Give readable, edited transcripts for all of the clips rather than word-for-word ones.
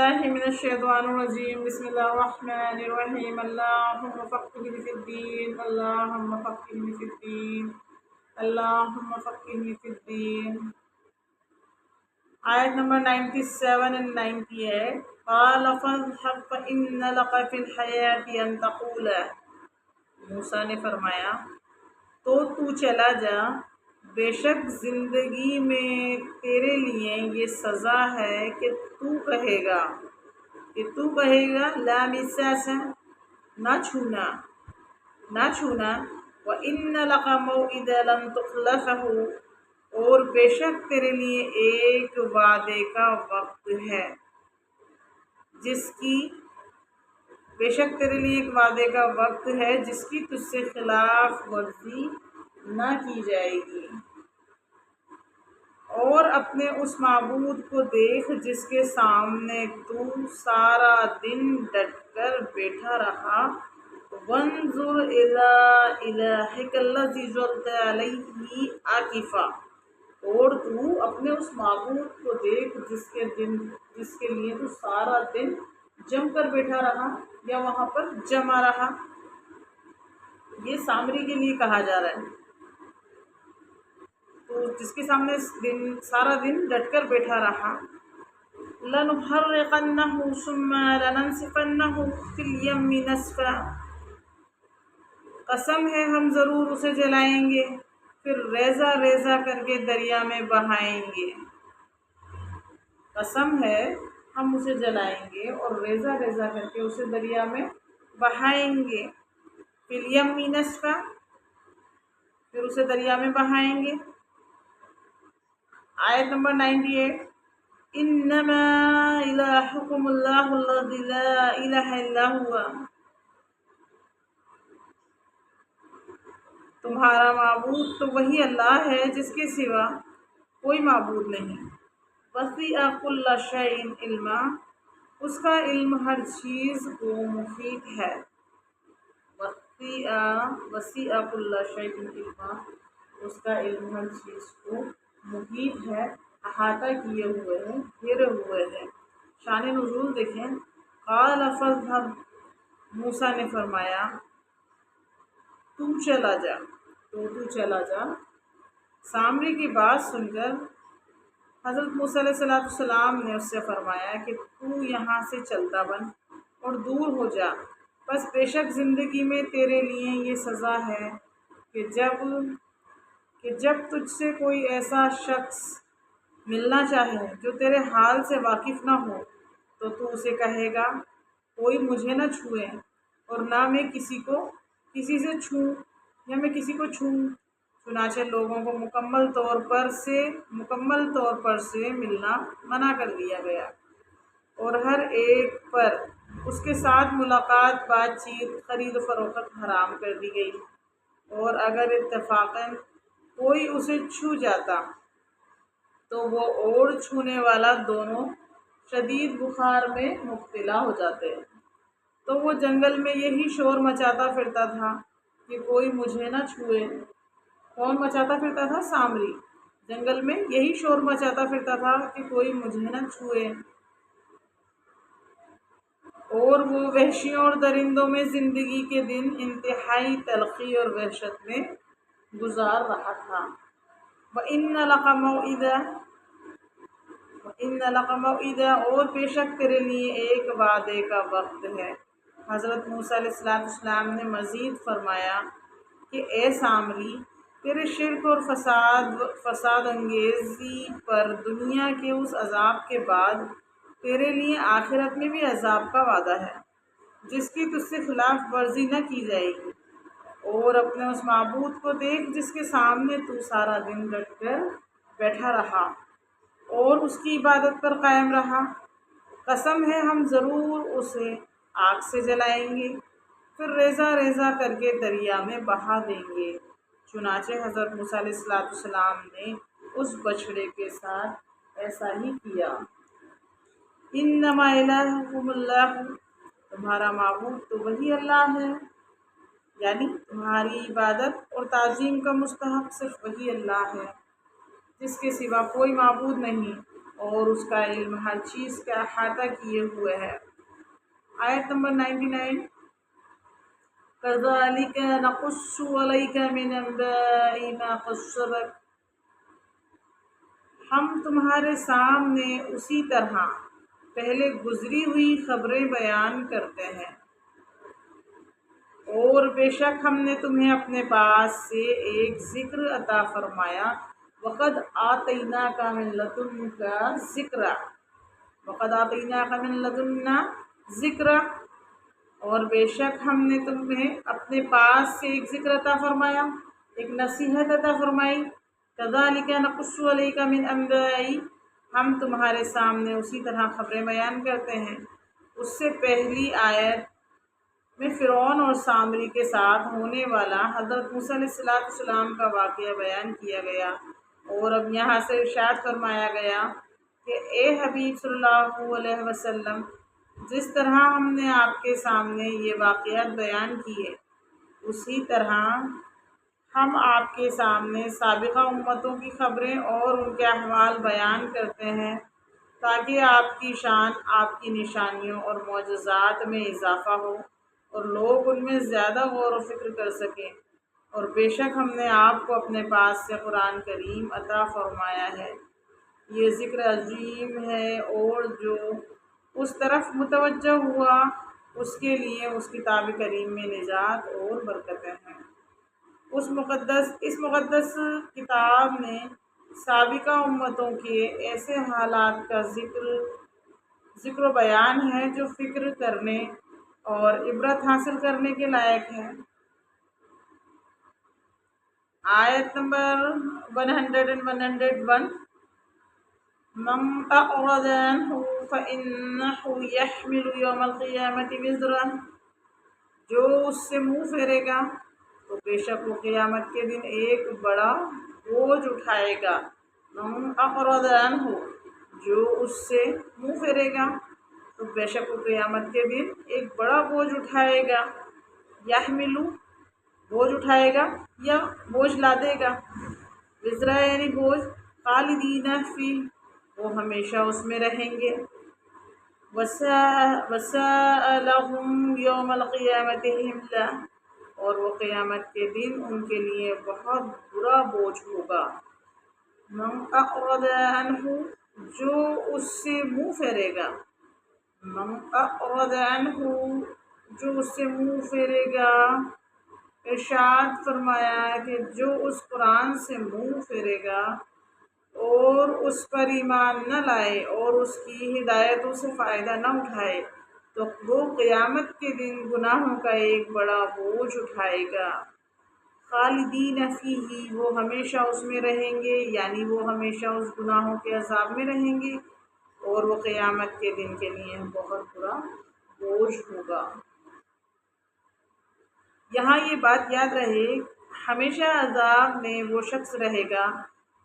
باللہ من الشیطان الرجیم بسم اللہ الرحمن الرحیم اللہم فقہنی فی الدین اللہم فقہنی فی الدین اللہم فقہنی فی الدین۔ آیت نمبر 97 and 98۔ قال فاذهب فإن لك في الحیاة ان تقول، موسیٰ نے فرمایا تو چلا جا، بے شک زندگی میں تیرے لیے یہ سزا ہے کہ تو کہے گا لا مساس، نہ چھونا وَإِنَّ لَكَ مَوْعِدًا لَن تُخْلَفَهُ، اور بے شک تیرے لیے ایک وعدے کا وقت ہے جس کی تجھ سے خلاف ورزی نہ کی جائے گی، اور اپنے اس معبود کو دیکھ جس کے سامنے تو سارا دن ڈٹ کر بیٹھا رہا، وانظر الی الہک الذی ظلت علیہ عاکفا، اور تو اپنے اس معبود کو دیکھ جس کے لیے تو سارا دن جم کر بیٹھا رہا یا وہاں پر جمع رہا۔ یہ سامری کے لیے کہا جا رہا ہے، تو جس کے سامنے سارا دن ڈٹ کر بیٹھا رہا، لَنُحَرِّقَنَّهُ ثُمَّ لَنَنْسِفَنَّهُ فِي الْيَمِّ نَسْفًا، قسم ہے ہم ضرور اسے جلائیں گے، پھر ریزہ ریزہ کر کے دریا میں بہائیں گے۔ قسم ہے ہم اسے جلائیں گے اور ریزہ ریزہ کر کے اسے دریا میں بہائیں گے۔ فِي الْيَمِّ نَسْفًا، پھر اسے دریا میں بہائیں گے۔ آیت نمبر 98۔ انما الہکم اللہ الذی لا الہ الا ہوا، تمہارا معبود تو وہی اللہ ہے جس کے سوا کوئی معبود نہیں۔ وسع کل شیء علما، اس کا علم ہر چیز کو محیط ہے۔ وسع کل شیء علما، اس کا علم ہر چیز کو محیط ہے، احاطہ کیے ہوئے ہیں، گھیرے ہوئے ہیں۔ شان نزول دیکھیں۔ قال فاذهب، موسیٰ نے فرمایا تو چلا جا۔ سامری کی بات سن کر حضرت موسیٰ علیہ السلام نے اس سے فرمایا کہ تو یہاں سے چلتا بن اور دور ہو جا، بس بے شک زندگی میں تیرے لیے یہ سزا ہے کہ جب تجھ سے کوئی ایسا شخص ملنا چاہے جو تیرے حال سے واقف نہ ہو تو اسے کہے گا کوئی مجھے نہ چھوئے، اور نہ میں کسی سے چھوں یا میں کسی کو چھوں۔ چنانچہ لوگوں کو مکمل طور پر سے ملنا منع کر دیا گیا، اور ہر ایک پر اس کے ساتھ ملاقات، بات چیت، خرید و فروخت حرام کر دی گئی، اور اگر اتفاقاً کوئی اسے چھو جاتا تو وہ اور چھونے والا دونوں شدید بخار میں مبتلا ہو جاتے۔ تو وہ جنگل میں یہی شور مچاتا پھرتا تھا کہ کوئی مجھے نہ چھوئے۔ کون مچاتا پھرتا تھا؟ سامری۔ جنگل میں یہی شور مچاتا پھرتا تھا کہ کوئی مجھے نہ چھوئے، اور وہ وحشیوں اور درندوں میں زندگی کے دن انتہائی تلخی اور وحشت میں گزار رہا تھا۔ وَإِنَّ لَكَ مَوْعِدًا، اور بے شک تیرے لیے ایک وعدے کا وقت ہے۔ حضرت موسیٰ علیہ السلام نے مزید فرمایا کہ اے سامری، تیرے شرک اور فساد انگیزی پر دنیا کے اس عذاب کے بعد تیرے لیے آخرت میں بھی عذاب کا وعدہ ہے جس کی تجھ سے خلاف ورزی نہ کی جائے گی، اور اپنے اس معبود کو دیکھ جس کے سامنے تو سارا دن ڈٹ کر بیٹھا رہا اور اس کی عبادت پر قائم رہا۔ قسم ہے ہم ضرور اسے آگ سے جلائیں گے، پھر ریزہ ریزہ کر کے دریا میں بہا دیں گے۔ چنانچہ حضرت موسیٰ علیہ السلام نے اس بچڑے کے ساتھ ایسا ہی کیا۔ انما الہکم اللہ، تمہارا معبود تو وہی اللہ ہے، یعنی تمہاری عبادت اور تعظیم کا مستحق صرف وہی اللہ ہے جس کے سوا کوئی معبود نہیں، اور اس کا علم ہر چیز کا احاطہ کیے ہوئے ہے۔ آیت نمبر 99، كَذَلِكَ نَقُصُّ عَلَيْكَ مِنْ أَنْبَاءِ مَا قَدْ سَبَقَ، ہم تمہارے سامنے اسی طرح پہلے گزری ہوئی خبریں بیان کرتے ہیں، اور بے شک ہم نے تمہیں اپنے پاس سے ایک ذکر عطا فرمایا، وَقَدْ آتَيْنَاكَ مِن لَدُنَّا ذِکْرًا، وَقَدْ آتَيْنَاكَ مِن لَدُنَّا ذِکْرًا، اور بے شک ہم نے تمہیں اپنے پاس سے ایک ذکر عطا فرمایا، ایک نصیحت عطا فرمائی۔ كَذَلِكَ نَقُصُّ عَلَيْكَ مِنْ أَنْبَاءِ، ہم تمہارے سامنے اسی طرح خبریں بیان کرتے ہیں۔ اس سے پہلی آیت میں فرعون اور سامری کے ساتھ ہونے والا حضرت موسیٰ علیہ السلام کا واقعہ بیان کیا گیا، اور اب یہاں سے ارشاد فرمایا گیا کہ اے حبیب صلی اللہ علیہ وسلم، جس طرح ہم نے آپ کے سامنے یہ واقعات بیان کیے، اسی طرح ہم آپ کے سامنے سابقہ امتوں کی خبریں اور ان کے احوال بیان کرتے ہیں، تاکہ آپ کی شان، آپ کی نشانیوں اور معجزات میں اضافہ ہو اور لوگ ان میں زیادہ غور و فکر کر سکیں۔ اور بے شک ہم نے آپ کو اپنے پاس سے قرآن کریم عطا فرمایا ہے، یہ ذکر عظیم ہے، اور جو اس طرف متوجہ ہوا اس کے لیے اس کتاب کریم میں نجات اور برکتیں ہیں۔ اس مقدس کتاب میں سابقہ امتوں کے ایسے حالات کا ذکر و بیان ہے جو فکر کرنے اور عبرت حاصل کرنے کے لائق ہے۔ آیت نمبر 101، مَنْ أَعْرَضَ عَنْهُ فَإِنَّهُ يَحْمِلُ يَوْمَ الْقِيَامَةِ وِزْرًا، جو اس سے منہ پھیرے گا تو بے شک وہ قیامت کے دن ایک بڑا بوجھ اٹھائے گا۔ مَنْ أَعْرَضَ عَنْهُ، جو اس سے منہ پھیرے گا تو بے شک وہ قیامت کے دن ایک بڑا بوجھ اٹھائے گا۔ یحملو، بوجھ اٹھائے گا یا بوجھ لادے گا، وزرا یعنی بوجھ، خالدین فی، وہ ہمیشہ اس میں رہیں گے، وساء لهم یوم القیامت حملا، اور وہ قیامت کے دن ان کے لیے بہت برا بوجھ ہوگا۔ من اعرض عنہ، جو اس سے منہ پھیرے گا، من اعرض عنہ، جو اس سے منہ پھیرے گا۔ ارشاد فرمایا کہ جو اس قرآن سے منہ پھیرے گا اور اس پر ایمان نہ لائے اور اس کی ہدایتوں سے فائدہ نہ اٹھائے، تو وہ قیامت کے دن گناہوں کا ایک بڑا بوجھ اٹھائے گا۔ خالدین فیہ، وہ ہمیشہ اس میں رہیں گے، یعنی وہ ہمیشہ اس گناہوں کے عذاب میں رہیں گے، اور وہ قیامت کے دن کے لیے بہت برا بوجھ ہوگا۔ یہاں یہ بات یاد رہے، ہمیشہ عذاب میں وہ شخص رہے گا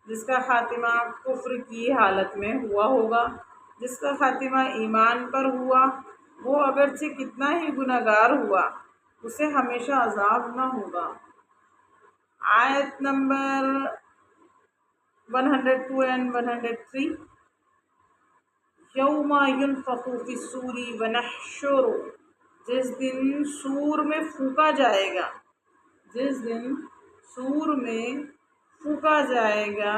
جس کا خاتمہ کفر کی حالت میں ہوا ہوگا۔ جس کا خاتمہ ایمان پر ہوا، وہ اگرچہ کتنا ہی گناہگار ہوا، اسے ہمیشہ عذاب نہ ہوگا۔ آیت نمبر 102 and 103، یوم ینفخ فی الصور ونحشر، جس دن سور میں پھونکا جائے گا، جس دن سور میں پھونکا جائے گا،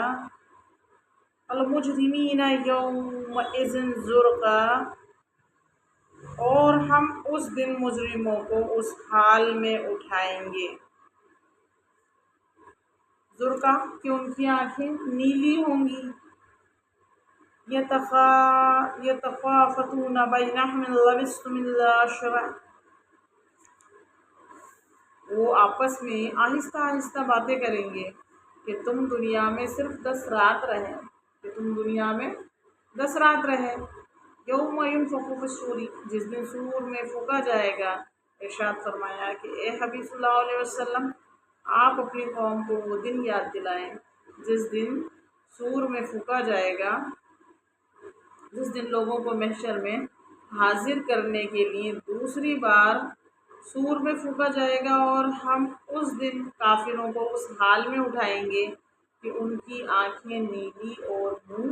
المجرمین یومئذ زرقا، اور ہم اس دن مجرموں کو اس حال میں اٹھائیں گے، زرقا کہ ان کی آنکھیں نیلی ہوں گی، یتخافتون بینہم ان لبثتم الا عشرا، وہ آپس میں آہستہ آہستہ باتیں کریں گے کہ تم دنیا میں صرف 10 رات رہے، کہ تم دنیا میں 10 رات رہے۔ یوم ینفخ فی الصور، جس دن سور میں پھونکا جائے گا۔ ارشاد فرمایا کہ اے حبیب صلی اللہ علیہ وسلم، آپ اپنی قوم کو وہ دن یاد دلائیں جس دن سور میں پھونکا جائے گا، جس دن لوگوں کو محشر میں حاضر کرنے کے لیے دوسری بار سور میں پھونکا جائے گا، اور ہم اس دن کافروں کو اس حال میں اٹھائیں گے کہ ان کی آنکھیں نیلی اور منہ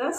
10